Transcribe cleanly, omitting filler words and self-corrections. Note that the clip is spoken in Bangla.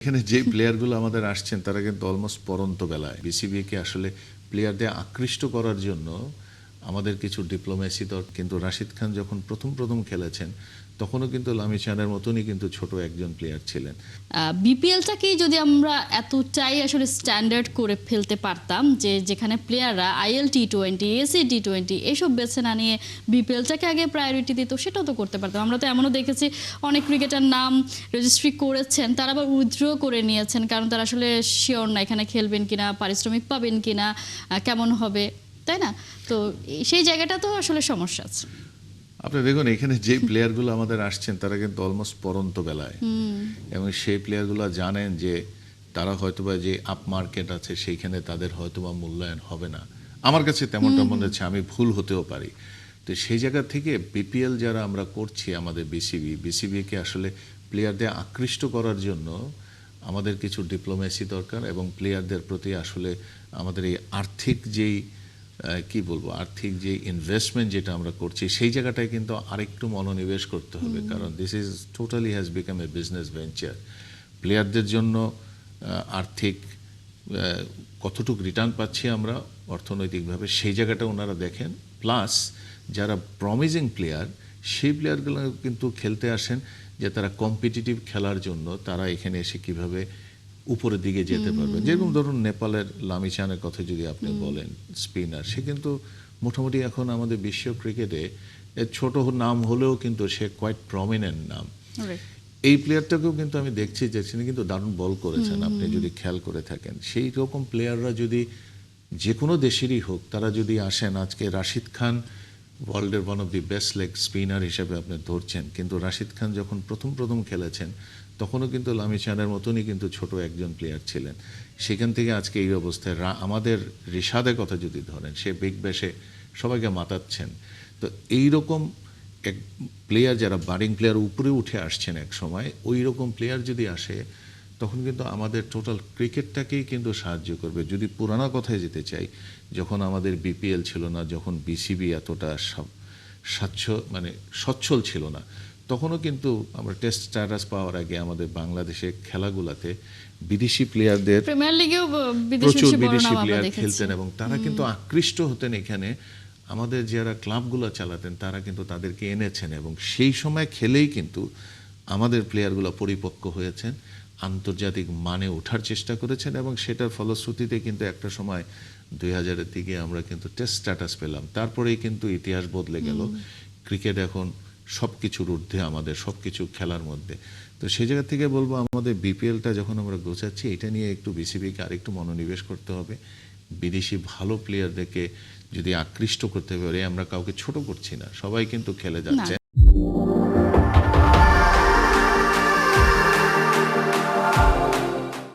এখানে যে প্লেয়ারগুলো আমাদের আসছেন তারা কিন্তু অলমোস্ট পরন্ত বেলায় বিসিবিকে আসলে প্লেয়ারদের আকৃষ্ট করার জন্য আমাদের কিছু ডিপ্লোমেসি দরকার। কিন্তু রাশিদ খান যখন প্রথম খেলেছেন তখনও কিন্তু লামি চানের মতনই কিন্তু ছোট একজন প্লেয়ার ছিলেন। বিপিএলটাকেই যদি আমরা এতটাই আসলে স্ট্যান্ডার্ড করে ফেলতে পারতাম যে যেখানে প্লেয়াররা আইএল টি20 এসি টি20 এসব বেছে না নিয়ে বিপিএলটাকে আগে প্রায়োরিটি দিত, সেটাও তো করতে পারতাম। আমরা তো এমনও দেখেছি অনেক ক্রিকেটার নাম রেজিস্ট্রি করেছেন, তারা আবার উইথড্র করে নিয়েছেন, কারণ তারা আসলে শিওর না এখানে খেলবেন কিনা, পারিশ্রমিক পাবেন কিনা, কেমন হবে, তাই না? তো সেই জায়গাটা তো আসলে সমস্যা আছে। আপনি দেখুন এখানে যে প্লেয়ারগুলো আমাদের আসছেন তারা কিন্তু অলমোস্ট পরন্ত বেলায়, এবং সেই প্লেয়ারগুলো জানেন যে তারা হয়তোবা যে আপ মার্কেট আছে সেইখানে তাদের হয়তোবা মূল্যায়ন হবে না। আমার কাছে তেমনটা মনে হচ্ছে, আমি ভুল হতেও পারি। তো সেই জায়গা থেকে বিপিএল যারা আমরা করছি, আমাদের বিসিবিকে আসলে প্লেয়ারদের আকৃষ্ট করার জন্য আমাদের কিছু ডিপ্লোমেসি দরকার, এবং প্লেয়ারদের প্রতি আসলে আমাদের এই আর্থিক যেই কি বলবো আর্থিক যে ইনভেস্টমেন্ট যেটা আমরা করছি সেই জায়গাটায় কিন্তু আরেকটু মনোনিবেশ করতে হবে, কারণ this is totally has become a business venture. প্লেয়ারদের জন্য আর্থিক কতটুকু রিটার্ন পাচ্ছি আমরা অর্থনৈতিকভাবে, সেই জায়গাটা ওনারা দেখেন। প্লাস যারা প্রমিজিং প্লেয়ার সেই প্লেয়ারগুলো কিন্তু খেলতে আসেন যে তারা কম্পিটিটিভ খেলার জন্য তারা এখানে এসে কিভাবে উপরের দিকে যেতে পারবে। যেরকম ধরুন নেপালের লামি চানের কথা যদি আপনি বলেন, স্পিনার, সে কিন্তু মোটামুটি এখন আমাদের বিশ্ব ক্রিকেটে ছোট নাম হলেও কিন্তু সে কোয়াইট প্রমিনেন্ট নাম। এই প্লেয়ারটাকেও কিন্তু আমি দেখছি যে তিনি কিন্তু দারুণ বল করেছেন, আপনি যদি খেয়াল করে থাকেন। সেই রকম প্লেয়াররা যদি যে কোনো দেশেরই হোক তারা যদি আসেন, আজকে রাশিদ খান ওয়ার্ল্ডের one of the best leg spinner হিসেবে আপনি ধরছেন, কিন্তু রাশিদ খান যখন প্রথম খেলেছেন তখনও কিন্তু লামি চানের মতনই কিন্তু ছোট একজন প্লেয়ার ছিলেন। সেখান থেকে আজকে এই অবস্থায় আমাদের রিশাদের কথা যদি ধরেন, সে বিগ ব্যাশে সবাইকে মাতাচ্ছেন। তো এইরকম এক প্লেয়ার যারা বারিং প্লেয়ার উপরে উঠে আসছেন এক সময়, ওই রকম প্লেয়ার যদি আসে তখন কিন্তু আমাদের টোটাল ক্রিকেটটাকেই কিন্তু সাহায্য করবে। যদি পুরানো কথায় যেতে চাই, যখন আমাদের বিপিএল ছিল না, যখন বিসিবি এতটা সচ্ছল ছিল না, তখনও কিন্তু আমরা টেস্ট স্ট্যাটাস পাওয়ার আগে আমাদের বাংলাদেশে খেলাগুলোতে বিদেশি প্লেয়ারদের প্রিমিয়ার লিগেও প্রচুর বিদেশি প্লেয়ার খেলতেন, এবং তারা কিন্তু আকৃষ্ট হতেন এখানে। আমাদের যারা ক্লাবগুলো চালাতেন তারা কিন্তু তাদেরকে এনেছেন, এবং সেই সময় খেলেই কিন্তু আমাদের প্লেয়ারগুলো পরিপক্ক হয়েছেন, আন্তর্জাতিক মানে ওঠার চেষ্টা করেছেন, এবং সেটার ফলশ্রুতিতে কিন্তু একটা সময় 2000-এর দিকে আমরা কিন্তু টেস্ট স্ট্যাটাস পেলাম। তারপরেই কিন্তু ইতিহাস বদলে গেল। ক্রিকেট এখন সব কিছুর ঊর্ধ্বে, আমাদের সব কিছু খেলার মধ্যে। তো সেই জায়গা থেকে বলবো, আমাদের বিপিএলটা যখন আমরা গোছাচ্ছি, এটা নিয়ে একটু বিসিবিকে আরেকটু মনোনিবেশ করতে হবে। বিদেশি ভালো প্লেয়ারদেরকে যদি আকৃষ্ট করতে পারে, আমরা কাউকে ছোট করছি না, সবাই কিন্তু খেলে যাচ্ছে।